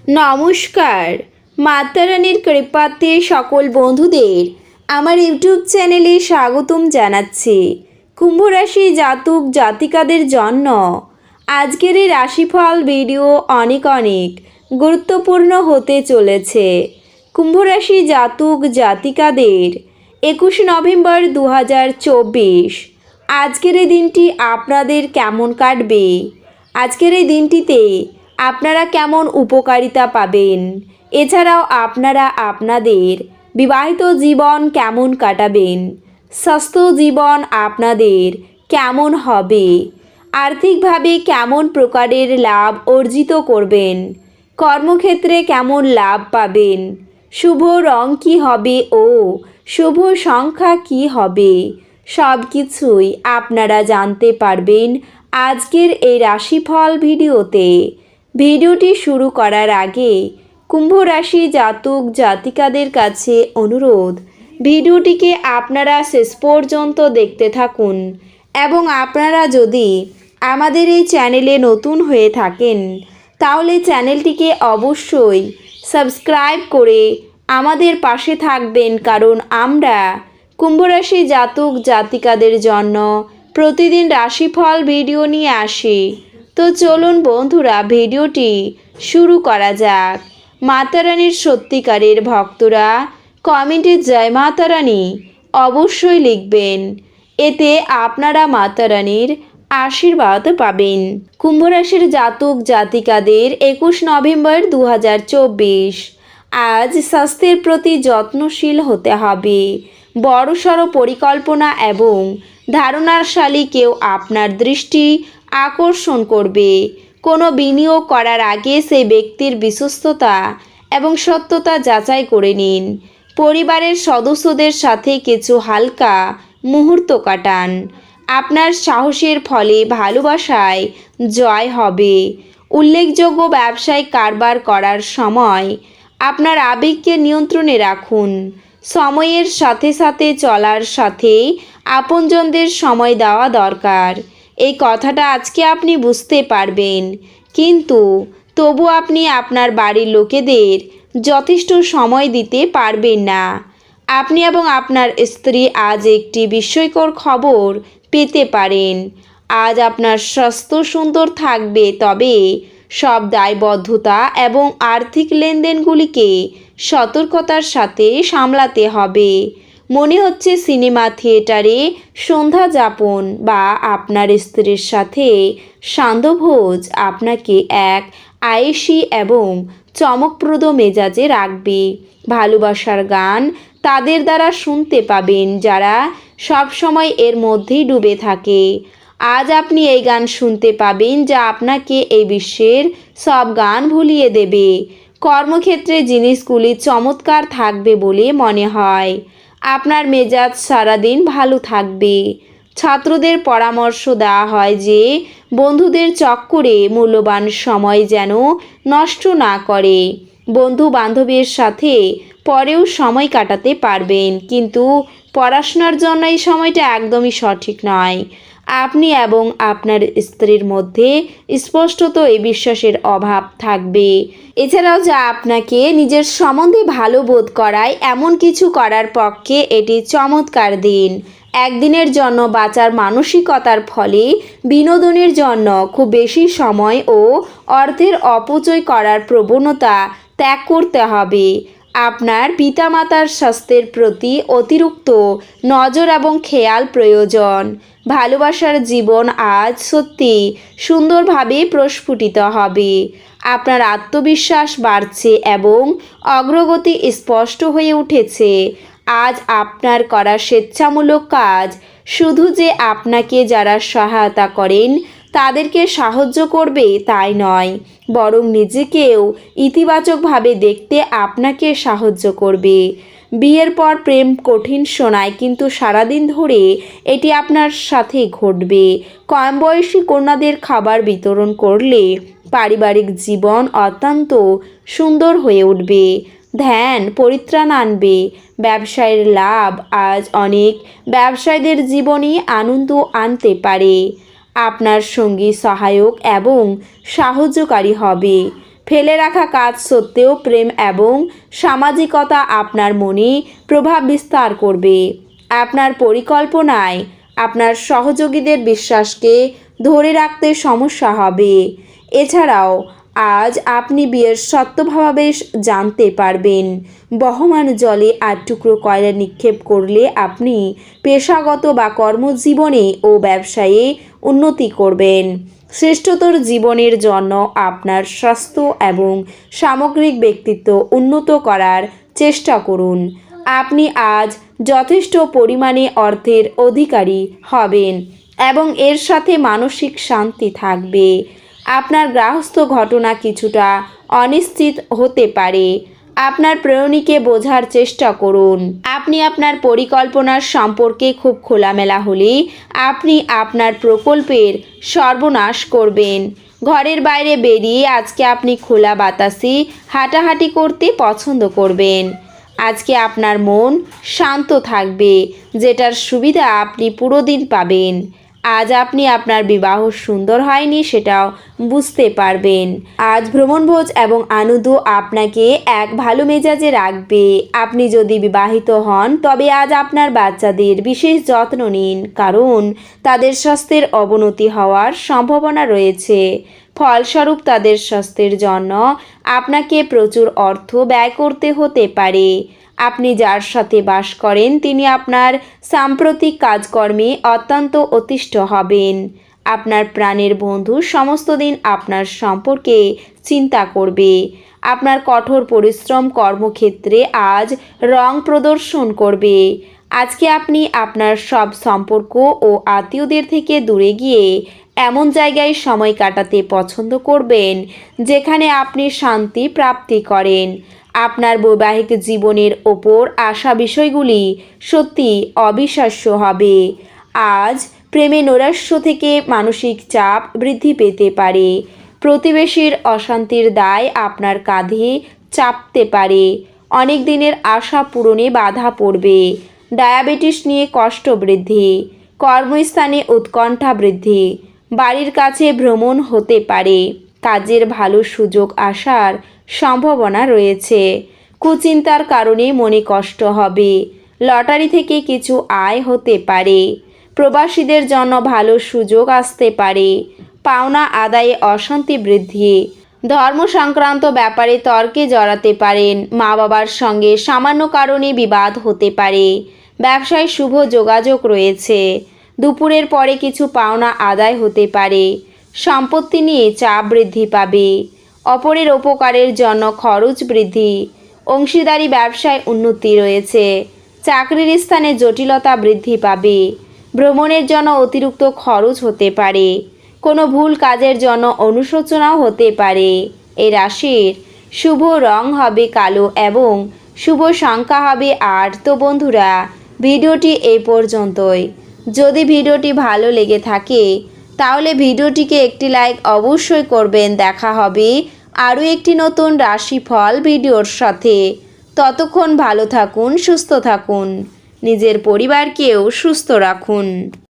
নমস্কার। মাতারানীর কৃপাতে সকল বন্ধুদের আমার ইউটিউব চ্যানেলে স্বাগতম জানাচ্ছি। কুম্ভ রাশি জাতক জাতিকাদের জন্য আজকের এই রাশিফল ভিডিও অনেক গুরুত্বপূর্ণ হতে চলেছে। কুম্ভ রাশি জাতক জাতিকাদের 21 নভেম্বর 2024 আজকের এই দিনটি আপনাদের কেমন কাটবে? আজকের এই দিনটিতে আপনারা কেমন উপকারিতা পাবেন? এছাড়াও আপনারা আপনাদের বিবাহিত জীবন কেমন কাটাবেন? স্বাস্থ্য জীবন আপনাদের কেমন হবে? আর্থিকভাবে কেমন প্রকারের লাভ অর্জিত করবেন? কর্মক্ষেত্রে কেমন লাভ পাবেন? শুভ রং কী হবে ও শুভ সংখ্যা কী হবে? সব কিছুই আপনারা জানতে পারবেন আজকের এই রাশিফল ভিডিওতে। ভিডিওটি শুরু করার আগে কুম্ভ রাশি জাতক জাতিকাদের কাছে অনুরোধ, ভিডিওটিকে আপনারা শেষ পর্যন্ত দেখতে থাকুন এবং আপনারা যদি আমাদের এই চ্যানেলে নতুন হয়ে থাকেন তাহলে চ্যানেলটিকে অবশ্যই সাবস্ক্রাইব করে আমাদের পাশে থাকবেন, কারণ আমরা কুম্ভ রাশি জাতক জাতিকাদের জন্য প্রতিদিন রাশিফল ভিডিও নিয়ে আসি। তো চলুন বন্ধুরা, ভিডিওটি শুরু করা যাক। মাতারানীর সত্যিকারের ভক্তরা কমেন্টে জয় মাতারানী অবশ্যই লিখবেন, এতে আপনারা মাতারানীর আশীর্বাদ পাবেন। কুম্ভ রাশির জাতক জাতিকাদের 21 নভেম্বর 2024 আজ স্বাস্থ্যের প্রতি যত্নশীল হতে হবে। বড়সড় পরিকল্পনা এবং ধারণাশালী কেউ আপনার দৃষ্টি আকর্ষণ করবে। কোনো বিনিয়োগ করার আগে সেই ব্যক্তির বিশ্বস্ততা এবং সত্যতা যাচাই করে নিন। পরিবারের সদস্যদের সাথে কিছু হালকা মুহূর্ত কাটান। আপনার সাহসের ফলে ভালোবাসায় জয় হবে। উল্লেখযোগ্য ব্যবসায়িক কারবার করার সময় আপনার আবেগকে নিয়ন্ত্রণে রাখুন। সময়ের সাথে সাথে চলার সাথে আপনজনদের সময় দেওয়া দরকার। এই কথাটা আজকে আপনি বুঝতে পারবেন, কিন্তু তবু আপনি আপনার বাড়ির লোকেদের যথেষ্ট সময় দিতে পারবেন না। আপনি এবং আপনার স্ত্রী আজ একটি বিস্ময়কর খবর পেতে পারেন। আজ আপনার স্বাস্থ্য সুন্দর থাকবে, তবে সব দায়বদ্ধতা এবং আর্থিক লেনদেনগুলিকে সতর্কতার সাথে সামলাতে হবে। মনে হচ্ছে সিনেমা থিয়েটারে সন্ধ্যা যাপন বা আপনার স্ত্রীর সাথে সান্ধ্যভোজ আপনাকে এক আয়েসি এবং চমকপ্রদ মেজাজে রাখবে। ভালোবাসার গান তাদের দ্বারা শুনতে পাবেন যারা সবসময় এর মধ্যেই ডুবে থাকে। আজ আপনি এই গান শুনতে পাবেন যা আপনাকে এই বিশ্বের সব গান ভুলিয়ে দেবে। কর্মক্ষেত্রে জিনিসগুলি চমৎকার থাকবে বলে মনে হয়। আপনার মেজাজ সারাদিন ভালো থাকবে। ছাত্রদের পরামর্শ দেওয়া হয় যে বন্ধুদের চক্করে মূল্যবান সময় যেন নষ্ট না করে। বন্ধু বান্ধবের সাথে পরেও সময় কাটাতে পারবেন, কিন্তু পড়াশোনার জন্য এই সময়টা একদমই সঠিক নয়। আপনি এবং আপনার স্ত্রীর মধ্যে স্পষ্টত এই বিশ্বাসের অভাব থাকবে। এছাড়াও যা আপনাকে নিজের সম্বন্ধে ভালো বোধ করায় এমন কিছু করার পক্ষে এটি চমৎকার দিন। একদিনের জন্য বাঁচার মানসিকতার ফলে বিনোদনের জন্য খুব বেশি সময় ও অর্থের অপচয় করার প্রবণতা ত্যাগ করতে হবে। আপনার পিতামাতার স্বাস্থ্যের প্রতি অতিরিক্ত নজর এবং খেয়াল প্রয়োজন। ভালোবাসার জীবন আজ সত্যি সুন্দরভাবে প্রস্ফুটিত হবে। আপনার আত্মবিশ্বাস বাড়ছে এবং অগ্রগতি স্পষ্ট হয়ে উঠেছে। আজ আপনার করা স্বেচ্ছামূলক কাজ শুধু যে আপনাকে যারা সহায়তা করেন তাদেরকে সাহায্য করবে তাই নয়, বরং নিজেকেও ইতিবাচকভাবে দেখতে আপনাকে সাহায্য করবে। বিয়ের পর প্রেম কঠিন শোনায়, কিন্তু সারাদিন ধরে এটি আপনার সাথে ঘটবে। কম বয়সী কন্যাদের খাবার বিতরণ করলে পারিবারিক জীবন অত্যন্ত সুন্দর হয়ে উঠবে। ধ্যান পরিত্রাণ আনবে। ব্যবসায়ের লাভ আজ অনেক ব্যবসায়ীদের জীবনে আনন্দ আনতে পারে। আপনার সঙ্গী সহায়ক এবং সাহায্যকারী হবে। ফেলে রাখা কাজ সত্ত্বেও প্রেম এবং সামাজিকতা আপনার মনে প্রভাব বিস্তার করবে। আপনার পরিকল্পনায় আপনার সহযোগীদের বিশ্বাসকে ধরে রাখতে সমস্যা হবে। এছাড়াও আজ আপনি বিয়ের সত্যভাবাবেশ জানতে পারবেন। বহমান জলে 8 টুকরো কয়লা নিক্ষেপ করলে আপনি পেশাগত বা কর্মজীবনে ও ব্যবসায়ে উন্নতি করবেন। শ্রেষ্ঠতর জীবনের জন্য আপনার স্বাস্থ্য এবং সামগ্রিক ব্যক্তিত্ব উন্নত করার চেষ্টা করুন। আপনি আজ যথেষ্ট পরিমাণে অর্থের অধিকারী হবেন এবং এর সাথে মানসিক শান্তি থাকবে। আপনার গৃহস্থ ঘটনা কিছুটা অনিশ্চিত হতে পারে। আপনার প্রেয়ণীকে বোঝার চেষ্টা করুন। আপনি আপনার পরিকল্পনার সম্পর্কে খুব খোলামেলা হলে আপনি আপনার প্রকল্পের সর্বনাশ করবেন। ঘরের বাইরে বেরিয়ে আজকে আপনি খোলা বাতাসে হাঁটাহাঁটি করতে পছন্দ করবেন। আজকে আপনার মন শান্ত থাকবে, যেটার সুবিধা আপনি পুরো দিন পাবেন। আজ আপনি আপনার বিবাহ সুন্দর হয়নি সেটাও বুঝতে পারবেন। আজ ভ্রমণভোজ এবং আনন্দ আপনাকে এক ভালো মেজাজে রাখবে। আপনি যদি বিবাহিত হন তবে আজ আপনার বাচ্চাদের বিশেষ যত্ন নিন, কারণ তাদের স্বাস্থ্যের অবনতি হওয়ার সম্ভাবনা রয়েছে। ফলস্বরূপ তাদের স্বাস্থ্যের জন্য আপনাকে প্রচুর অর্থ ব্যয় করতে হতে পারে। আপনি যার সাথে বাস করেন তিনি আপনার সাম্প্রতিক কাজকর্মে অত্যন্ত অতিষ্ঠ হবেন। আপনার প্রাণের বন্ধু সমস্ত দিন আপনার সম্পর্কে চিন্তা করবে। আপনার কঠোর পরিশ্রম কর্মক্ষেত্রে আজ রং প্রদর্শন করবে। আজকে আপনি আপনার সব সম্পর্ক ও আত্মীয়দের থেকে দূরে গিয়ে এমন জায়গায় সময় কাটাতে পছন্দ করবেন যেখানে আপনি শান্তি প্রাপ্তি করেন। আপনার বৈবাহিক জীবনের ওপর আসা বিষয়গুলি সত্যি অবিশ্বাস্য হবে। আজ প্রেমে নৈরাশ্য থেকে মানসিক চাপ বৃদ্ধি পেতে পারে। প্রতিবেশীর অশান্তির দায় আপনার কাঁধে চাপতে পারে। অনেক দিনের আশা পূরণে বাধা পড়বে। ডায়াবেটিস নিয়ে কষ্ট বৃদ্ধি। কর্মস্থানে উৎকণ্ঠা বৃদ্ধি। বাড়ির কাছে ভ্রমণ হতে পারে। কাজের ভালো সুযোগ আসার সম্ভাবনা রয়েছে। কুচিন্তার কারণে মনে কষ্ট হবে। লটারি থেকে কিছু আয় হতে পারে। প্রবাসীদের জন্য ভালো সুযোগ আসতে পারে। পাওনা আদায়ে অশান্তি বৃদ্ধি। ধর্ম সংক্রান্ত ব্যাপারে তর্কে জড়াতে পারেন। মা বাবার সঙ্গে সামান্য কারণে বিবাদ হতে পারে। ব্যবসায় শুভ যোগাযোগ রয়েছে। দুপুরের পরে কিছু পাওনা আদায় হতে পারে। সম্পত্তি নিয়ে চাপ বৃদ্ধি পাবে। অপরের উপকারের জন্য খরচ বৃদ্ধি। অংশীদারি ব্যবসায় উন্নতি রয়েছে। চাকরির স্থানে জটিলতা বৃদ্ধি পাবে। ভ্রমণের জন্য অতিরিক্ত খরচ হতে পারে। কোনো ভুল কাজের জন্য অনুশোচনাও হতে পারে। এই রাশির শুভ রং হবে কালো এবং শুভ সংখ্যা হবে 8। তো বন্ধুরা, ভিডিওটি এই পর্যন্তই। যদি ভিডিওটি ভালো লেগে থাকে তাহলে ভিডিওটিকে একটি লাইক অবশ্যই করবেন। দেখা হবে আরও একটি নতুন রাশিফল ভিডিওর সাথে। ততক্ষণ ভালো থাকুন, সুস্থ থাকুন, নিজের পরিবারকেও সুস্থ রাখুন।